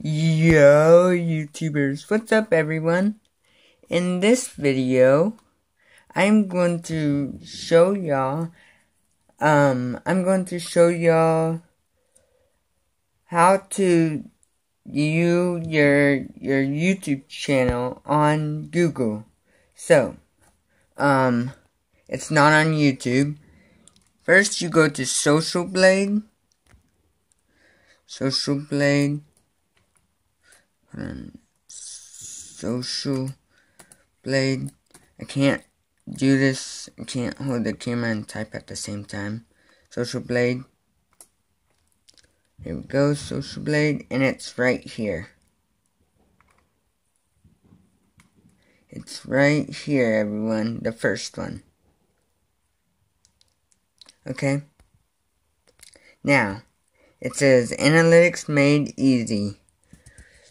Yo, YouTubers, what's up everyone? In this video, I'm going to show y'all, how to view your YouTube channel on Google. So, it's not on YouTube. First, you go to Social Blade. Social Blade, I can't do this, I can't hold the camera and type at the same time. Social Blade, here we go, Social Blade, and it's right here. It's right here, everyone, the first one. Okay, now, it says, Analytics Made Easy.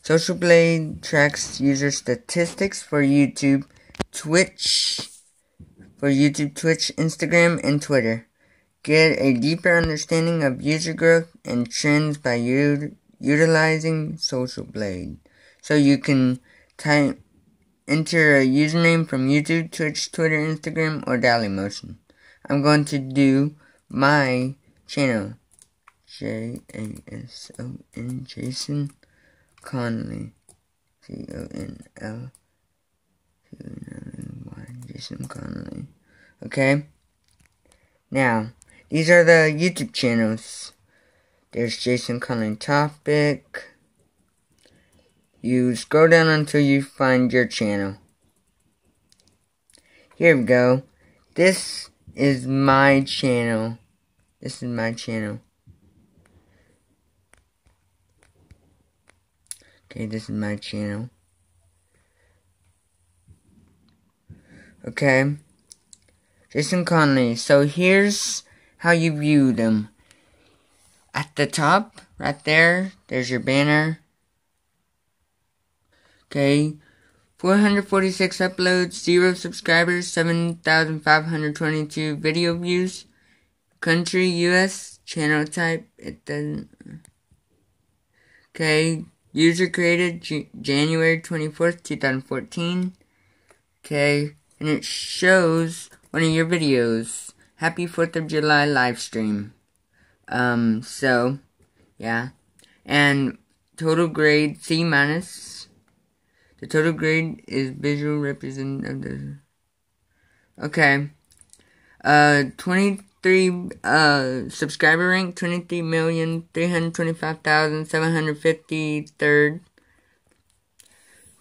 Social Blade tracks user statistics for YouTube, Twitch, Instagram, and Twitter. Get a deeper understanding of user growth and trends by utilizing Social Blade. So you can enter a username from YouTube, Twitch, Twitter, Instagram, or Dailymotion. I'm going to do my channel. Jason, Jason Conley, C-O-N-L-Y, Jason Conley. Okay, now these are the YouTube channels. There's Jason Conley Topic. You scroll down until you find your channel. Here we go. This is my channel. Okay, this is my channel. Okay. Jason Conley. So here's how you view them. At the top, right there, there's your banner. Okay. 446 uploads, 0 subscribers, 7,522 video views. Country, US, channel type, it doesn't. Okay. User created January 24th, 2014. Okay, and it shows one of your videos. Happy 4th of July live stream. So, yeah. And total grade C-. The total grade is visual representative. Okay. 23 subscriber rank, 23,325,753rd.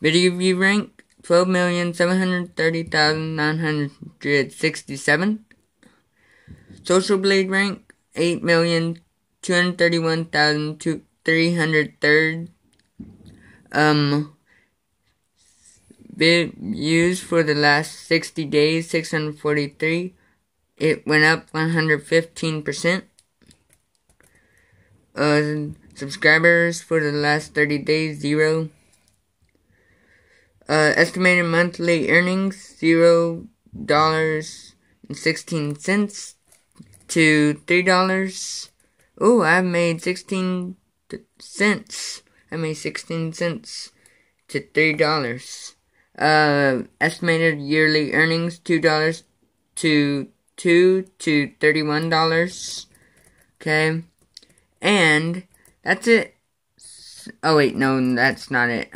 Video view rank, 12,730,967. Social Blade rank, 8,231,303rd. Views for the last 60 days, 643. It went up 115%. Subscribers for the last 30 days, 0. Estimated monthly earnings, $0.16 to $3. Oh, I made 16 cents. I made 16 cents to $3. Estimated yearly earnings, $2 to $31. Okay, and that's it. Oh wait, no, that's not it.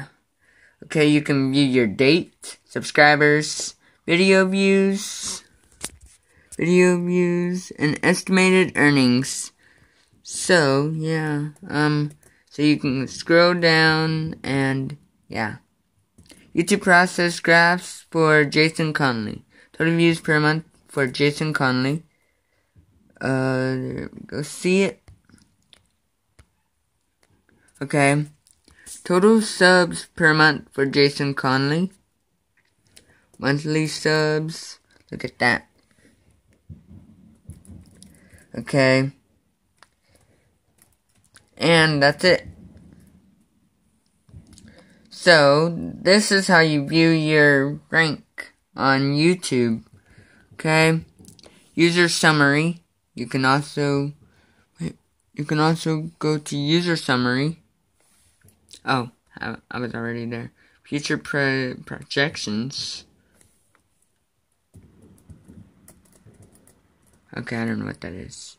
Okay, you can view your date, subscribers, video views, and estimated earnings. So yeah, so you can scroll down and yeah. YouTube process graphs for Jason Conley. Total views per month for Jason Conley. There we go. See it? Okay. Total subs per month for Jason Conley. Monthly subs. Look at that. Okay. And that's it. So, this is how you view your rank on YouTube. Okay, user summary. You can also go to user summary. Oh, I was already there. Future projections. Okay, I don't know what that is.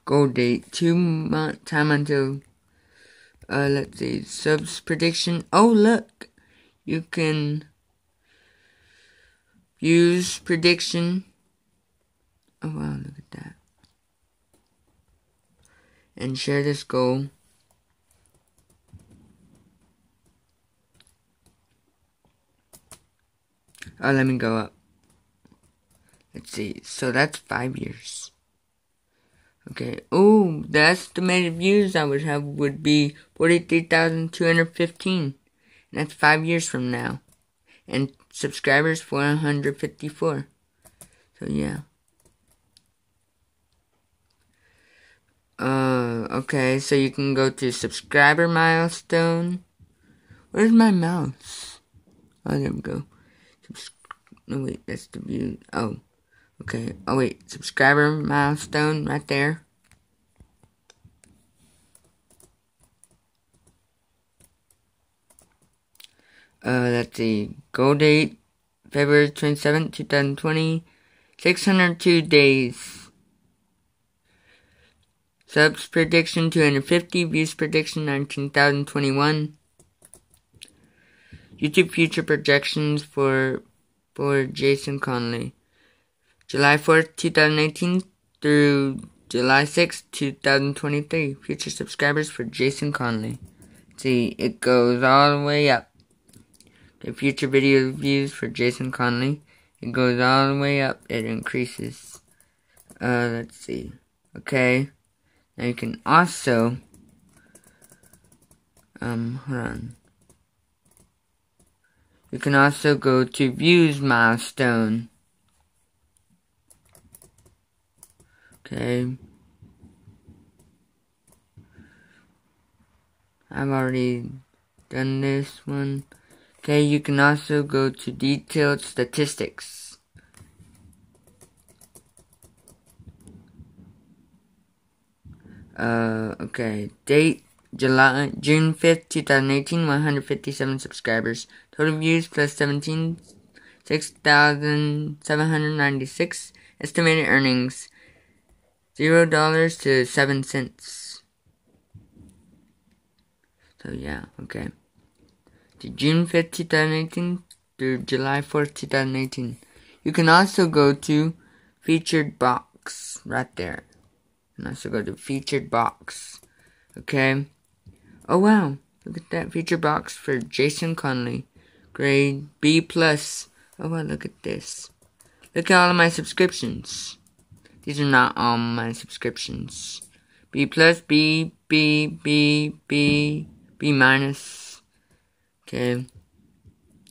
Goal date, 2 month time until, let's see, subs prediction. Oh, look, you can use prediction. Oh, wow, look at that. And share this goal. Oh, let me go up. Let's see, so that's 5 years. Okay. Oh, the estimated views I would have would be 43,215. And that's 5 years from now. And subscribers 454. So yeah. Okay, so you can go to subscriber milestone. Where's my mouse? Oh, there we go. No, wait, that's the view. Oh. Okay. Oh, wait. Subscriber milestone right there. Let's see. Goal date, February 27th, 2020. 602 days. Subs prediction, 250. Views prediction, 19,021. YouTube future projections for Jason Conley. July 4th, 2018 through July 6th, 2023. Future subscribers for Jason Conley. See, it goes all the way up. The future video views for Jason Conley. It goes all the way up. It increases. Let's see. Okay. Now you can also, hold on. You can also go to views milestone. Okay. I've already done this one. Okay, you can also go to detailed statistics. Okay. Date, June 5th, 2018, 157 subscribers. Total views plus 6,796. Estimated earnings, $0 to 7 cents. So yeah, okay. To June 5th, 2018 through July 4th, 2018. You can also go to featured box right there. You can also go to featured box. Okay. Oh wow, look at that featured box for Jason Conley. Grade B+. Oh wow, look at this. Look at all of my subscriptions. These are not all my subscriptions. B+, B, B, B, B, B-. Okay.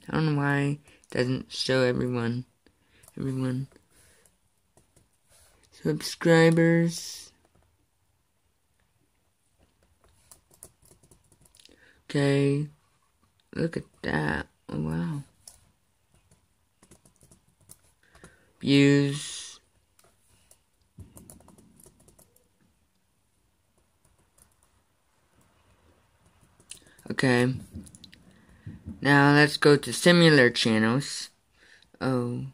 I don't know why it doesn't show everyone. Subscribers. Okay. Look at that. Oh wow. Views. Okay. Now let's go to similar channels. Oh.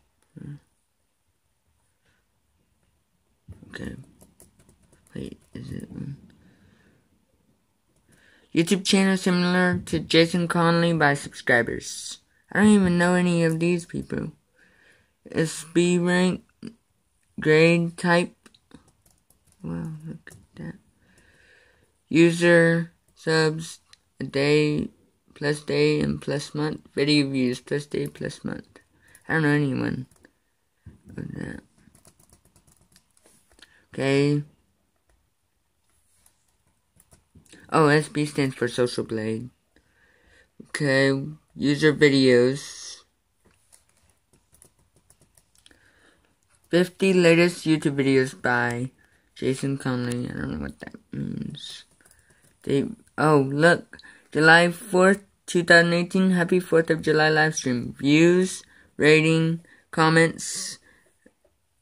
Okay. Wait, is it YouTube channel similar to Jason Conley by subscribers? I don't even know any of these people. SB rank, grade type. Wow, look at that. User subs a day plus day and plus month. Video views plus day plus month. I don't know anyone of that. Okay. Oh, SB stands for Social Blade. Okay. User videos. 50 latest YouTube videos by Jason Conley. I don't know what that means. Oh, look. July 4th, 2018. Happy 4th of July live stream. Views, rating, comments,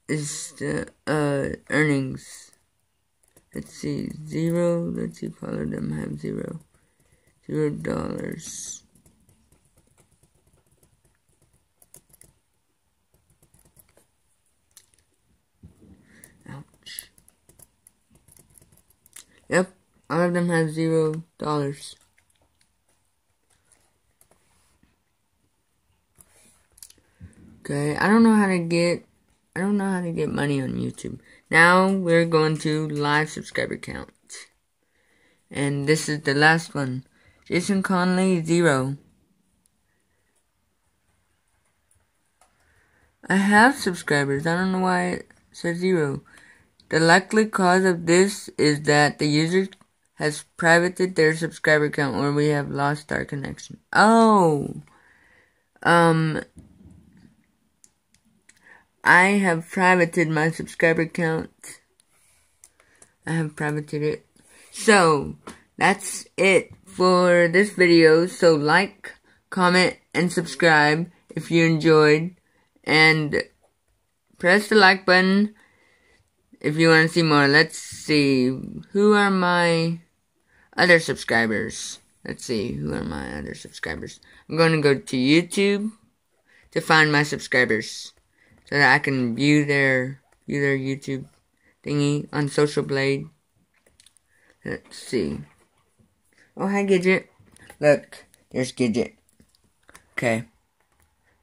is the earnings. Let's see, zero. Let's see if all of them have $0. Ouch. Yep, all of them have $0. Okay, I don't know how to get money on YouTube. Now we're going to live subscriber count. And this is the last one. Jason Conley, 0. I have subscribers. I don't know why it says 0. The likely cause of this is that the user has privated their subscriber count or we have lost our connection. Oh. I have privated my subscriber count. I have privated it. So, that's it for this video. So, like, comment, and subscribe if you enjoyed. And press the like button if you want to see more. Let's see. Who are my other subscribers? Let's see. Who are my other subscribers? I'm going to go to YouTube to find my subscribers, so that I can view their YouTube thingy on Social Blade. Let's see. Oh, hi, Gidget. Look, there's Gidget. Okay.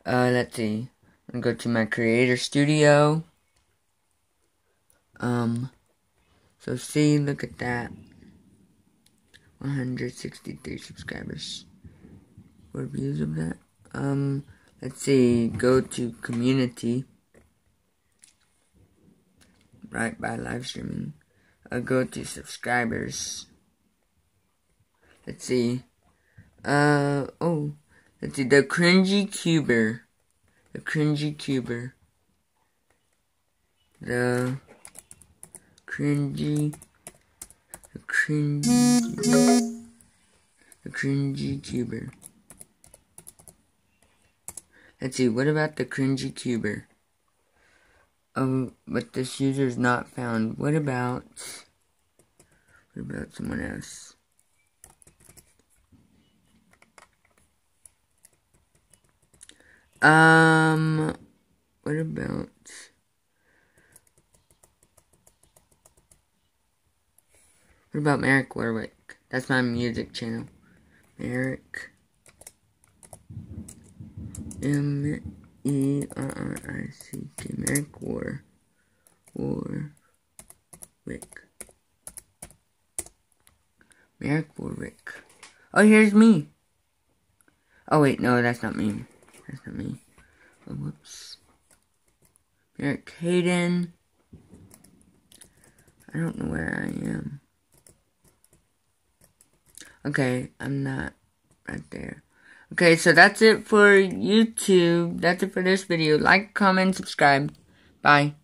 Let's see. I'm gonna go to my Creator Studio. So see, look at that. 163 subscribers. 4 views of that. Let's see. Go to Community. Right by live streaming. I'll go to subscribers. Let's see. Let's see. The Cringy Cuber. The Cringy Cuber. The Cringy Cuber. Let's see, what about the Cringy Cuber? Oh, but this user is not found. What about someone else? What about Merrick Warwick? That's my music channel. Merrick. M-E-R-R-I-C-K. Merrick Warwick. Merrick Warwick. Oh, here's me. Oh, wait, no, that's not me. That's not me. Oh, whoops. Merrick Hayden. I don't know where I am. Okay, I'm not right there. Okay, so that's it for YouTube. That's it for this video. Like, comment, subscribe. Bye.